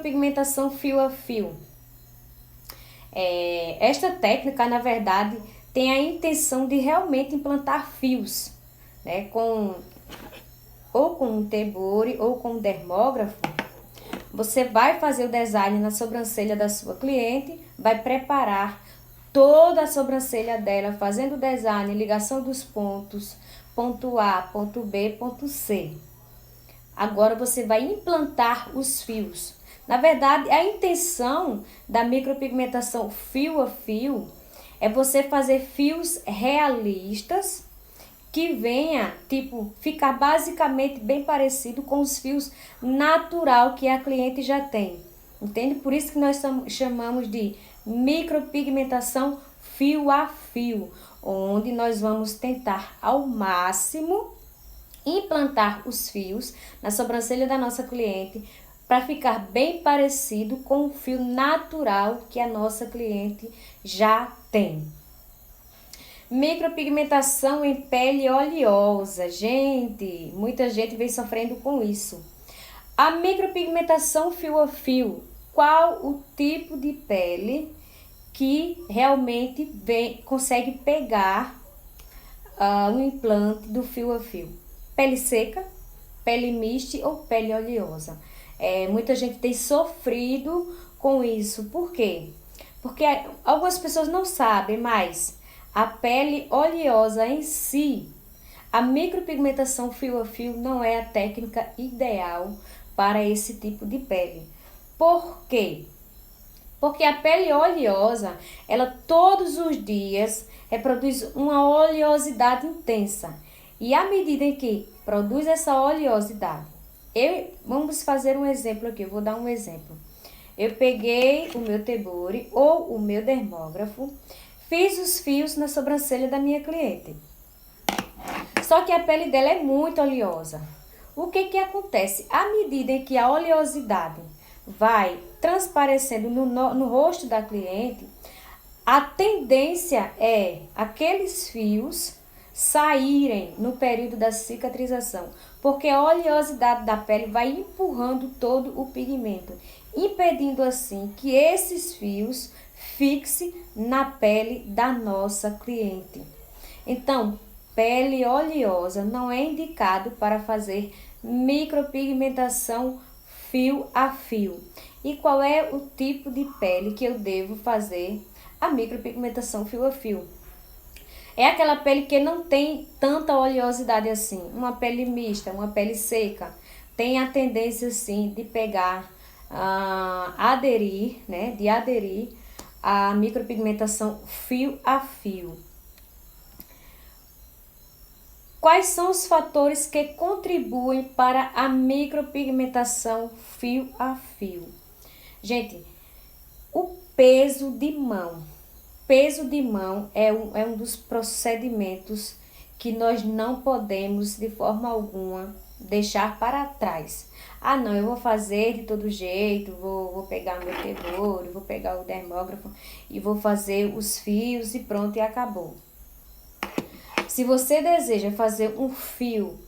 Pigmentação fio a fio. Esta técnica, na verdade, tem a intenção de realmente implantar fios, né, ou com um tebore ou com um dermógrafo. Você vai fazer o design na sobrancelha da sua cliente, vai preparar toda a sobrancelha dela, fazendo o design, ligação dos pontos, ponto A, ponto B, ponto C. Agora você vai implantar os fios. Na verdade, a intenção da micropigmentação fio a fio é você fazer fios realistas que venha, ficar basicamente bem parecido com os fios natural que a cliente já tem. Entende? Por isso que nós chamamos de micropigmentação fio a fio, onde nós vamos tentar ao máximo implantar os fios na sobrancelha da nossa cliente para ficar bem parecido com o fio natural que a nossa cliente já tem. Micropigmentação em pele oleosa. Gente, muita gente vem sofrendo com isso. A micropigmentação fio a fio. Qual o tipo de pele que realmente consegue pegar o implante do fio a fio? Pele seca, pele mista ou pele oleosa? Muita gente tem sofrido com isso. Por quê? Porque algumas pessoas não sabem, mas a pele oleosa em si, a micropigmentação fio a fio não é a técnica ideal para esse tipo de pele. Por quê? Porque a pele oleosa, ela todos os dias reproduz uma oleosidade intensa. E à medida em que produz essa oleosidade, vamos fazer um exemplo aqui, eu vou dar um exemplo. Eu peguei o meu tebore ou o meu dermógrafo, fiz os fios na sobrancelha da minha cliente. Só que a pele dela é muito oleosa. O que acontece? À medida em que a oleosidade vai transparecendo no rosto da cliente, a tendência é aqueles fios saírem no período da cicatrização, porque a oleosidade da pele vai empurrando todo o pigmento, impedindo assim que esses fios fixem na pele da nossa cliente. Então, pele oleosa não é indicado para fazer micropigmentação fio a fio. E qual é o tipo de pele que eu devo fazer a micropigmentação fio a fio? É aquela pele que não tem tanta oleosidade assim, uma pele mista, uma pele seca, tem a tendência sim de pegar, aderir à micropigmentação fio a fio. Quais são os fatores que contribuem para a micropigmentação fio a fio? Gente, o peso de mão. Peso de mão é um dos procedimentos que nós não podemos de forma alguma deixar para trás. Não, eu vou fazer de todo jeito, vou pegar o meu tebore, vou pegar o dermógrafo e vou fazer os fios e pronto, e acabou. Se você deseja fazer um fio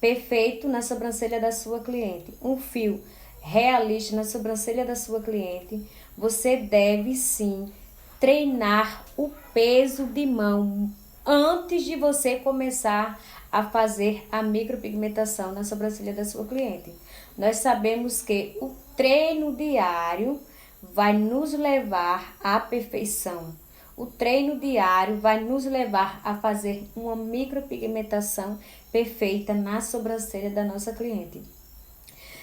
perfeito na sobrancelha da sua cliente, um fio realista na sobrancelha da sua cliente, você deve sim treinar o peso de mão antes de você começar a fazer a micropigmentação na sobrancelha da sua cliente. Nós sabemos que o treino diário vai nos levar à perfeição. O treino diário vai nos levar a fazer uma micropigmentação perfeita na sobrancelha da nossa cliente.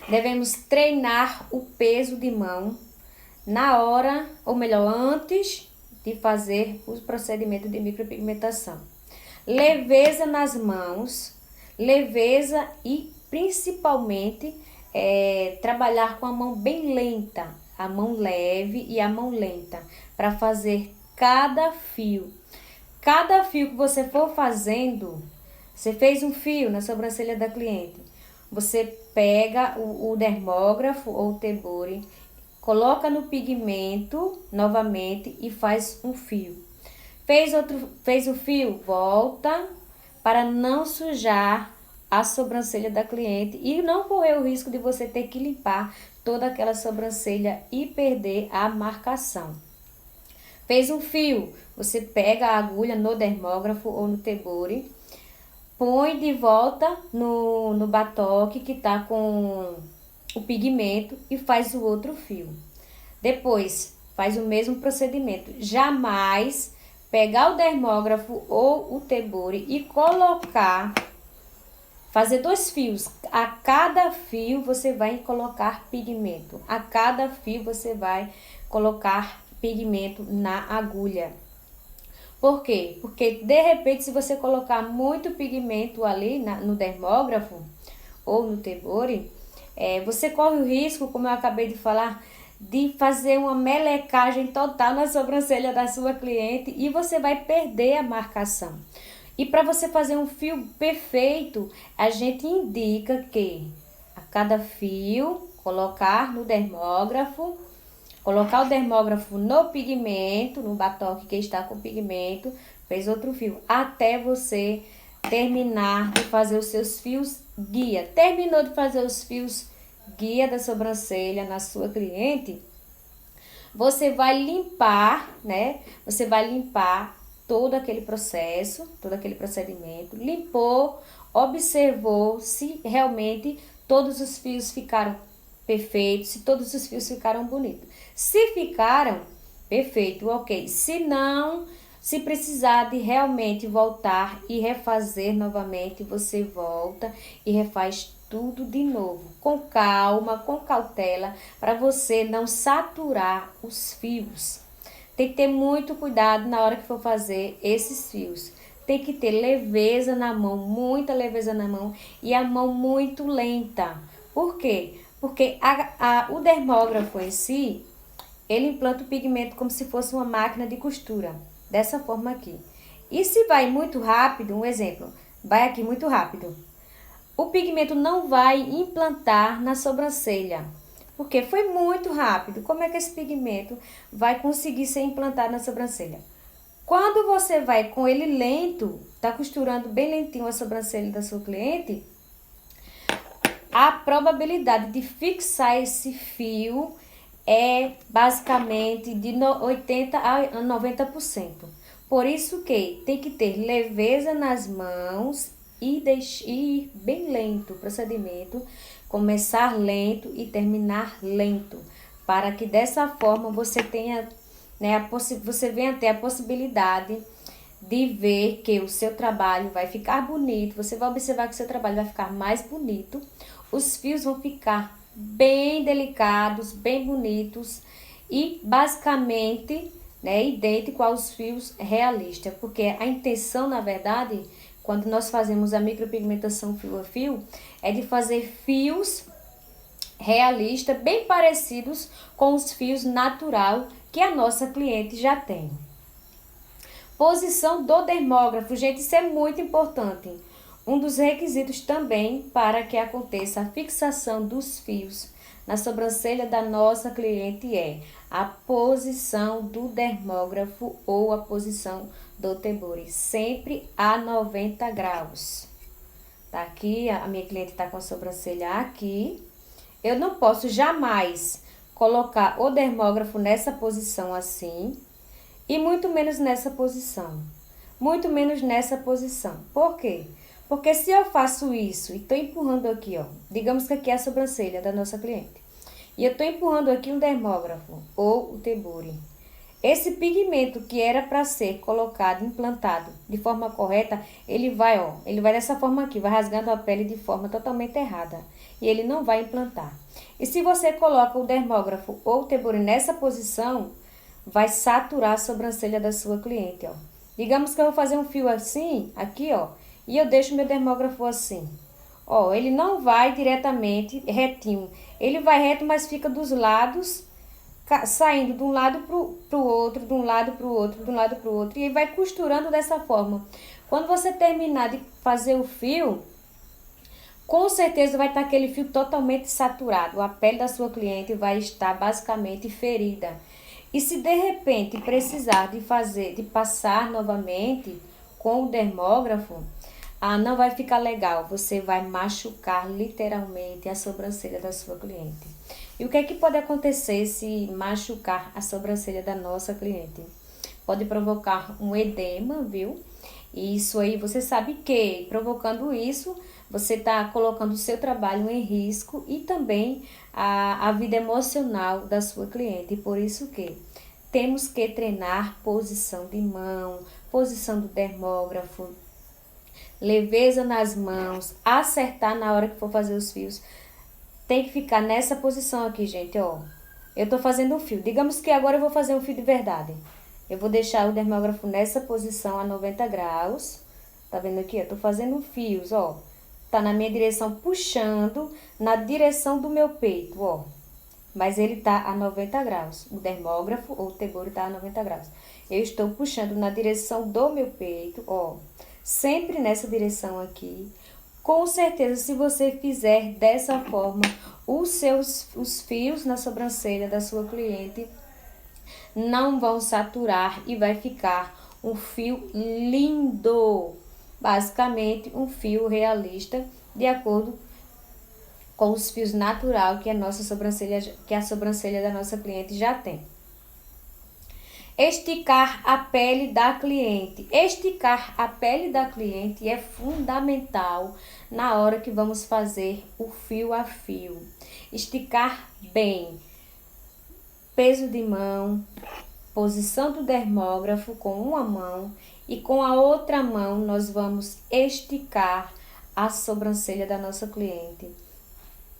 Devemos treinar o peso de mão na hora, ou melhor, antes de fazer o procedimento de micropigmentação. Leveza nas mãos, leveza e principalmente trabalhar com a mão bem lenta, a mão leve e a mão lenta, para fazer cada fio. Cada fio que você for fazendo, você fez um fio na sobrancelha da cliente, você pega o dermógrafo ou o tebore, coloca no pigmento novamente e faz um fio. Fez o fio, volta para não sujar a sobrancelha da cliente e não correr o risco de você ter que limpar toda aquela sobrancelha e perder a marcação. Fez um fio, você pega a agulha no dermógrafo ou no tebore, põe de volta no batoque que tá com o pigmento e faz o outro fio. Depois, faz o mesmo procedimento. Jamais pegar o dermógrafo ou o tebore e colocar, fazer 2 fios. A cada fio você vai colocar pigmento. A cada fio você vai colocar pigmento na agulha. Por quê? Porque de repente, se você colocar muito pigmento ali no dermógrafo ou no tebore, você corre o risco, como eu acabei de falar, de fazer uma melecagem total na sobrancelha da sua cliente e você vai perder a marcação. E para você fazer um fio perfeito, a gente indica que a cada fio colocar no dermógrafo, colocar o dermógrafo no pigmento, no batoque que está com pigmento, fez outro fio, até você terminar de fazer os seus fios guia. Terminou de fazer os fios guia da sobrancelha na sua cliente, você vai limpar, né? Você vai limpar todo aquele processo, todo aquele procedimento, limpou, observou se realmente todos os fios ficaram perfeitos, se todos os fios ficaram bonitos. Se ficaram, perfeito, ok. Se não, se precisar de realmente voltar e refazer novamente, você volta e refaz tudo de novo, com calma, com cautela, para você não saturar os fios. Tem que ter muito cuidado na hora que for fazer esses fios. Tem que ter leveza na mão, muita leveza na mão e a mão muito lenta. Por quê? Porque o dermógrafo em si, ele implanta o pigmento como se fosse uma máquina de costura, dessa forma aqui. E se vai muito rápido, um exemplo, vai aqui muito rápido, o pigmento não vai implantar na sobrancelha, porque foi muito rápido. Como é que esse pigmento vai conseguir ser implantado na sobrancelha? Quando você vai com ele lento, tá costurando bem lentinho a sobrancelha da sua cliente, a probabilidade de fixar esse fio é basicamente de 80% a 90%. Por isso que tem que ter leveza nas mãos e ir bem lento o procedimento, começar lento e terminar lento, para que dessa forma você tenha, né, você venha ter a possibilidade de ver que o seu trabalho vai ficar bonito, você vai observar que o seu trabalho vai ficar mais bonito, os fios vão ficar bem delicados, bem bonitos e basicamente, né, idêntico aos fios realistas, porque a intenção, na verdade, quando nós fazemos a micropigmentação fio a fio, é de fazer fios realistas, bem parecidos com os fios natural que a nossa cliente já tem. Posição do dermógrafo, gente, isso é muito importante. Um dos requisitos também para que aconteça a fixação dos fios na sobrancelha da nossa cliente é a posição do dermógrafo ou a posição do tebore, sempre a 90 graus. Tá aqui, a minha cliente tá com a sobrancelha aqui. Eu não posso jamais colocar o dermógrafo nessa posição assim e muito menos nessa posição. Muito menos nessa posição. Por quê? Porque se eu faço isso e tô empurrando aqui, ó, digamos que aqui é a sobrancelha da nossa cliente, e eu tô empurrando aqui um dermógrafo ou o tebore, esse pigmento que era para ser colocado, implantado de forma correta, ele vai dessa forma aqui, vai rasgando a pele de forma totalmente errada, e ele não vai implantar. E se você coloca o dermógrafo ou o tebore nessa posição, vai saturar a sobrancelha da sua cliente, ó. Digamos que eu vou fazer um fio assim, aqui, ó, e eu deixo meu dermógrafo assim. Ó, ele não vai diretamente retinho. Ele vai reto, mas fica dos lados, saindo de um lado pro outro, de um lado pro outro, de um lado pro outro. E vai costurando dessa forma. Quando você terminar de fazer o fio, com certeza vai estar aquele fio totalmente saturado. A pele da sua cliente vai estar basicamente ferida. E se de repente precisar de passar novamente com o dermógrafo, não vai ficar legal. Você vai machucar literalmente a sobrancelha da sua cliente. E o que é que pode acontecer se machucar a sobrancelha da nossa cliente? Pode provocar um edema, viu? E isso aí, você sabe que provocando isso, você está colocando o seu trabalho em risco e também a vida emocional da sua cliente. E por isso que temos que treinar posição de mão, posição do dermógrafo, leveza nas mãos, acertar na hora que for fazer os fios. Tem que ficar nessa posição aqui, gente, ó. Eu tô fazendo um fio. Digamos que agora eu vou fazer um fio de verdade. Eu vou deixar o dermógrafo nessa posição a 90 graus. Tá vendo aqui? Eu tô fazendo fios, ó. Tá na minha direção, puxando na direção do meu peito, ó. Mas ele tá a 90 graus. O dermógrafo ou o tesouro tá a 90 graus. Eu estou puxando na direção do meu peito, ó. Sempre nessa direção aqui. Com certeza, se você fizer dessa forma, os fios na sobrancelha da sua cliente não vão saturar e vai ficar um fio lindo. Basicamente, um fio realista, de acordo com os fios natural que a sobrancelha da nossa cliente já tem. Esticar a pele da cliente. Esticar a pele da cliente é fundamental na hora que vamos fazer o fio a fio. Esticar bem. Peso de mão, posição do dermógrafo com uma mão e com a outra mão nós vamos esticar a sobrancelha da nossa cliente.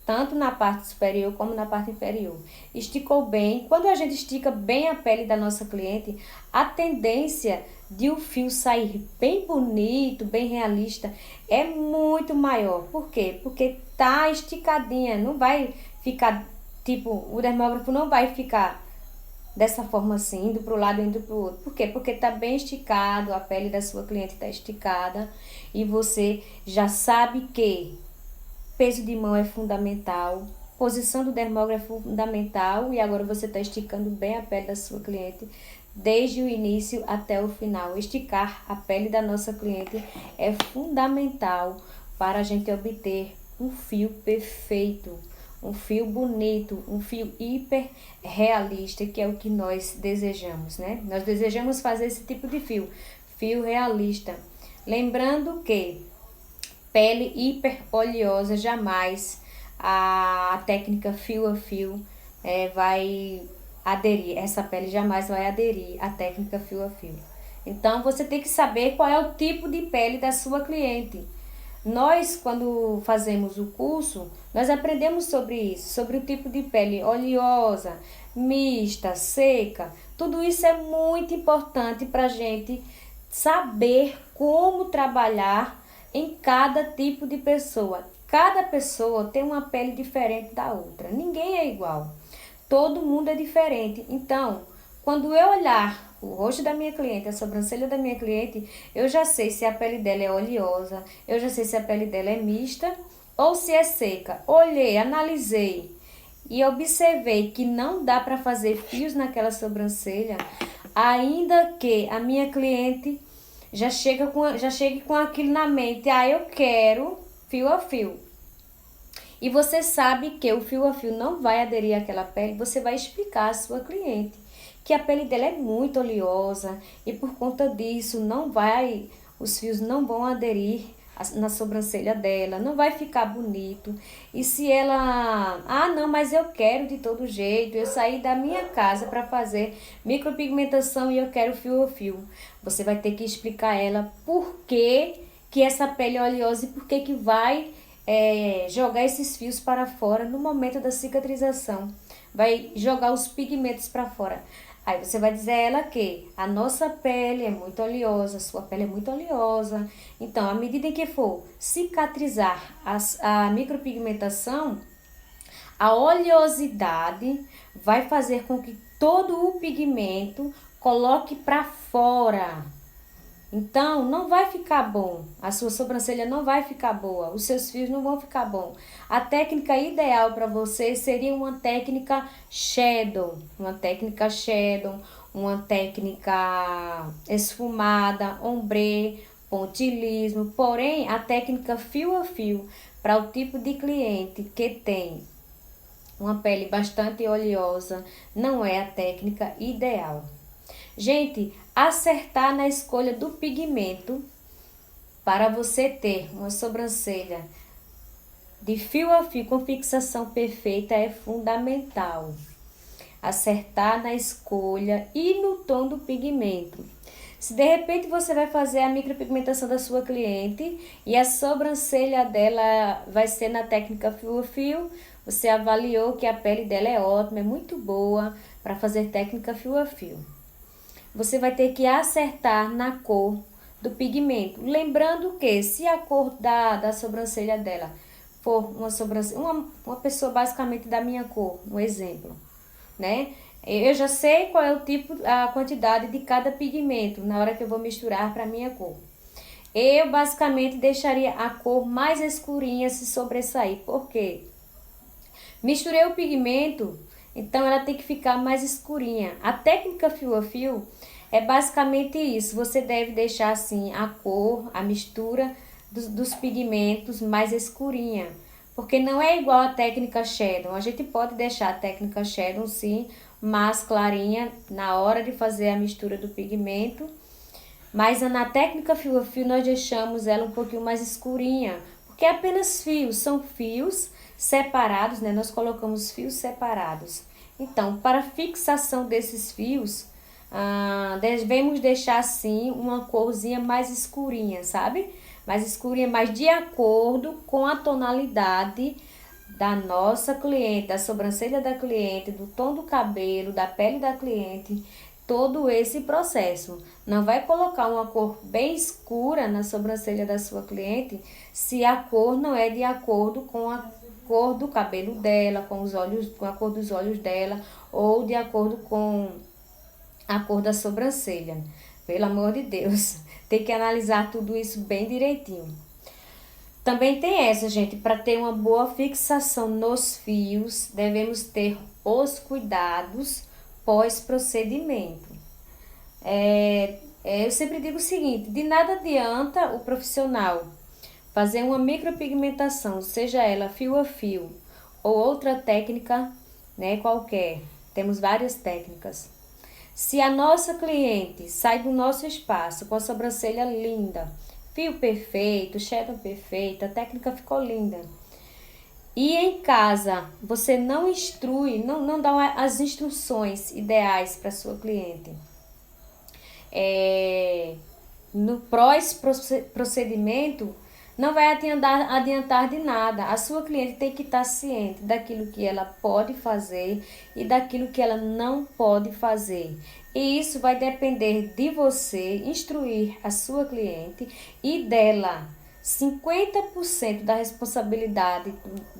Tanto na parte superior como na parte inferior. Esticou bem. Quando a gente estica bem a pele da nossa cliente, a tendência de o fio sair bem bonito, bem realista, é muito maior. Por quê? Porque tá esticadinha, não vai ficar, tipo, o dermógrafo não vai ficar dessa forma assim, indo pro lado e indo pro outro. Por quê? Porque tá bem esticado, a pele da sua cliente tá esticada e você já sabe que peso de mão é fundamental, posição do dermógrafo é fundamental e agora você está esticando bem a pele da sua cliente desde o início até o final. Esticar a pele da nossa cliente é fundamental para a gente obter um fio perfeito, um fio bonito, um fio hiper realista, que é o que nós desejamos, né? Nós desejamos fazer esse tipo de fio, fio realista. Lembrando que pele hiper oleosa, jamais a técnica fio a fio vai aderir. Essa pele jamais vai aderir à técnica fio a fio. Então, você tem que saber qual é o tipo de pele da sua cliente. Nós, quando fazemos o curso, nós aprendemos sobre isso, sobre o tipo de pele oleosa, mista, seca. Tudo isso é muito importante para a gente saber como trabalhar em cada tipo de pessoa. Cada pessoa tem uma pele diferente da outra. Ninguém é igual. Todo mundo é diferente. Então, quando eu olhar o rosto da minha cliente, a sobrancelha da minha cliente, eu já sei se a pele dela é oleosa, eu já sei se a pele dela é mista ou se é seca. Olhei, analisei e observei que não dá para fazer fios naquela sobrancelha, ainda que a minha cliente já chegue com aquilo na mente. Eu quero fio a fio. E você sabe que o fio a fio não vai aderir àquela pele, você vai explicar à sua cliente que a pele dela é muito oleosa e por conta disso os fios não vão aderir na sobrancelha dela, não vai ficar bonito. E se ela, não, mas eu quero de todo jeito, eu saí da minha casa para fazer micropigmentação e eu quero fio a fio. Você vai ter que explicar a ela por que essa pele é oleosa e por que vai jogar esses fios para fora no momento da cicatrização. Vai jogar os pigmentos para fora. Aí você vai dizer a ela que a nossa pele é muito oleosa, a sua pele é muito oleosa. Então, à medida em que for cicatrizar a micropigmentação, a oleosidade vai fazer com que todo o pigmento coloque para fora. Então, não vai ficar bom, a sua sobrancelha não vai ficar boa, os seus fios não vão ficar bom. A técnica ideal para você seria uma técnica shadow, uma técnica esfumada, ombre, pontilismo. Porém, a técnica fio a fio, para o tipo de cliente que tem uma pele bastante oleosa, não é a técnica ideal. Gente, acertar na escolha do pigmento para você ter uma sobrancelha de fio a fio com fixação perfeita é fundamental. Acertar na escolha e no tom do pigmento. Se de repente você vai fazer a micropigmentação da sua cliente e a sobrancelha dela vai ser na técnica fio a fio, você avaliou que a pele dela é ótima, é muito boa para fazer técnica fio a fio. Você vai ter que acertar na cor do pigmento. Lembrando que se a cor da sobrancelha dela for uma pessoa basicamente da minha cor, um exemplo, né? Eu já sei qual é o tipo, a quantidade de cada pigmento na hora que eu vou misturar para minha cor. Eu basicamente deixaria a cor mais escurinha se sobressair. Por quê? Misturei o pigmento, então ela tem que ficar mais escurinha. A técnica fio a fio é basicamente isso. Você deve deixar assim a cor, a mistura dos pigmentos mais escurinha. Porque não é igual a técnica Shadow. A gente pode deixar a técnica Shadow sim mais clarinha na hora de fazer a mistura do pigmento. Mas na técnica fio a fio nós deixamos ela um pouquinho mais escurinha. Porque é apenas fios, são fios separados, né? Nós colocamos fios separados. Então, para fixação desses fios, devemos deixar assim uma corzinha mais escurinha, sabe? Mais escurinha, mais de acordo com a tonalidade da nossa cliente, da sobrancelha da cliente, do tom do cabelo, da pele da cliente, todo esse processo. Não vai colocar uma cor bem escura na sobrancelha da sua cliente se a cor não é de acordo com a cor do cabelo dela, com os olhos, com a cor dos olhos dela, ou de acordo com a cor da sobrancelha. Pelo amor de Deus, tem que analisar tudo isso bem direitinho. Também tem essa, gente, para ter uma boa fixação nos fios, devemos ter os cuidados pós-procedimento. Eu sempre digo o seguinte, de nada adianta o profissional fazer uma micropigmentação, seja ela fio a fio ou outra técnica, né, qualquer. Temos várias técnicas. Se a nossa cliente sai do nosso espaço com a sobrancelha linda, fio perfeito, shadow perfeito, a técnica ficou linda, e em casa você não instrui, não dá as instruções ideais para sua cliente, no pós-procedimento, não vai adiantar de nada. A sua cliente tem que estar ciente daquilo que ela pode fazer e daquilo que ela não pode fazer. E isso vai depender de você instruir a sua cliente e dela. 50% da responsabilidade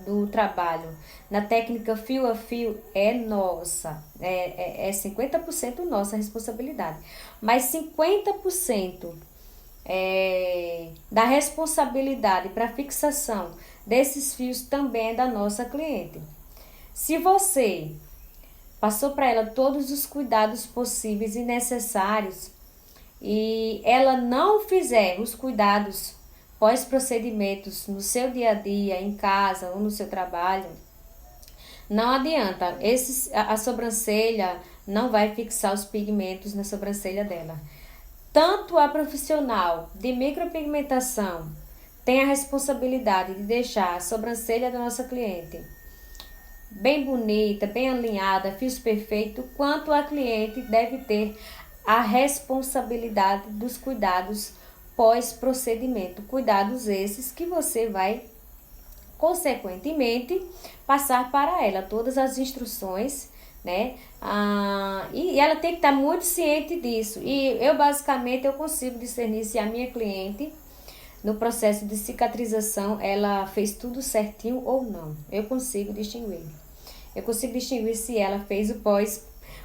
do trabalho na técnica fio a fio é nossa, é 50% nossa responsabilidade, mas 50% da responsabilidade para fixação desses fios também é da nossa cliente. Se você passou para ela todos os cuidados possíveis e necessários e ela não fizer os cuidados pós-procedimentos no seu dia a dia, em casa ou no seu trabalho, não adianta, a sobrancelha não vai fixar os pigmentos na sobrancelha dela. Tanto a profissional de micropigmentação tem a responsabilidade de deixar a sobrancelha da nossa cliente bem bonita, bem alinhada, fios perfeitos, quanto a cliente deve ter a responsabilidade dos cuidados pós-procedimento. Cuidados esses que você vai, consequentemente, passar para ela todas as instruções, né? E ela tem que estar muito ciente disso. E eu, basicamente, eu consigo discernir se a minha cliente, no processo de cicatrização, ela fez tudo certinho ou não. Eu consigo distinguir. Eu consigo distinguir se ela fez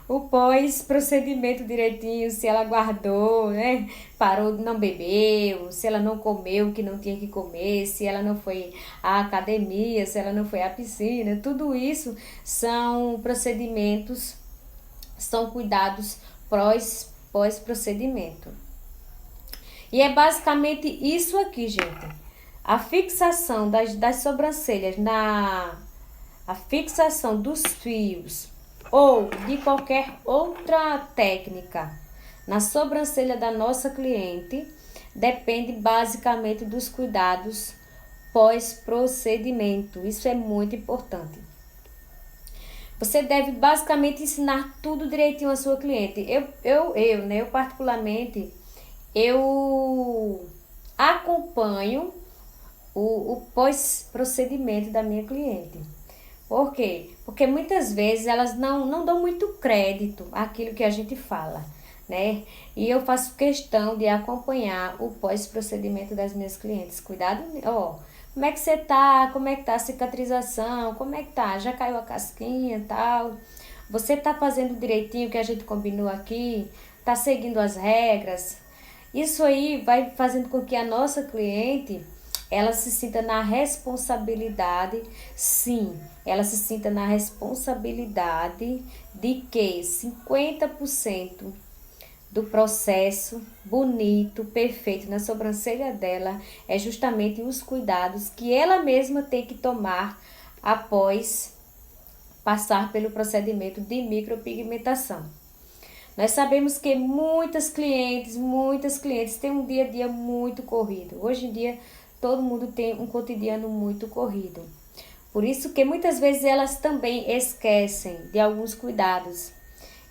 o pós-procedimento direitinho, se ela guardou, né? Parou, não bebeu, se ela não comeu o que não tinha que comer, se ela não foi à academia, se ela não foi à piscina. Tudo isso são procedimentos, são cuidados pós-procedimento. E é basicamente isso aqui, gente. A fixação das sobrancelhas a fixação dos fios ou de qualquer outra técnica na sobrancelha da nossa cliente depende basicamente dos cuidados pós-procedimento. Isso é muito importante. Você deve basicamente ensinar tudo direitinho à sua cliente. Eu particularmente, eu acompanho o pós-procedimento da minha cliente. Por quê? Porque muitas vezes elas não dão muito crédito àquilo que a gente fala, né? E eu faço questão de acompanhar o pós-procedimento das minhas clientes. Cuidado, ó. Como é que você tá? Como é que tá a cicatrização? Como é que tá? Já caiu a casquinha e tal? Você tá fazendo direitinho o que a gente combinou aqui? Tá seguindo as regras? Isso aí vai fazendo com que a nossa cliente, ela se sinta na responsabilidade, sim, ela se sinta na responsabilidade de que 50% do processo bonito, perfeito na sobrancelha dela é justamente os cuidados que ela mesma tem que tomar após passar pelo procedimento de micropigmentação. Nós sabemos que muitas clientes têm um dia a dia muito corrido. Hoje em dia, todo mundo tem um cotidiano muito corrido. Por isso que muitas vezes elas também esquecem de alguns cuidados.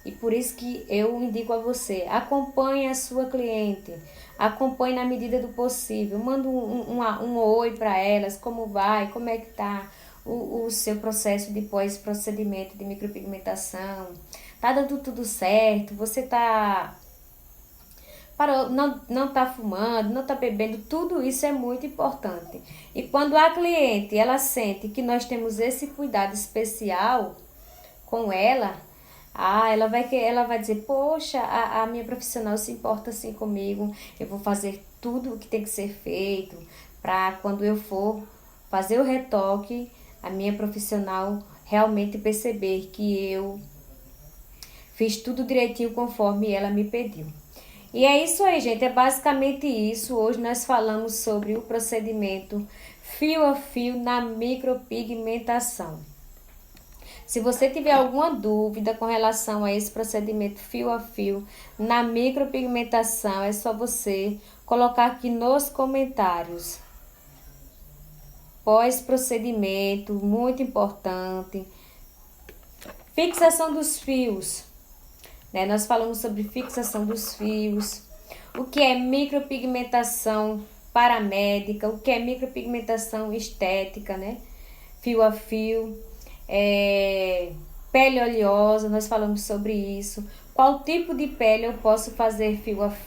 E por isso que eu indico a você, acompanhe a sua cliente, acompanhe na medida do possível, manda um oi para elas, como vai, como é que tá o seu processo de pós-procedimento de micropigmentação, tá dando tudo certo, você não tá fumando, não tá bebendo, tudo isso é muito importante. E quando a cliente, ela sente que nós temos esse cuidado especial com ela, ela vai dizer, poxa, a minha profissional se importa assim comigo, eu vou fazer tudo o que tem que ser feito para quando eu for fazer o retoque, a minha profissional realmente perceber que eu fiz tudo direitinho conforme ela me pediu. E é isso aí, gente, é basicamente isso. Hoje nós falamos sobre o procedimento fio a fio na micropigmentação. Se você tiver alguma dúvida com relação a esse procedimento fio a fio na micropigmentação, é só você colocar aqui nos comentários. Pós-procedimento, muito importante. Fixação dos fios, né? Nós falamos sobre fixação dos fios, o que é micropigmentação paramédica, o que é micropigmentação estética, né? Fio a fio. Pele oleosa, nós falamos sobre isso. Qual tipo de pele eu posso fazer fio a fio?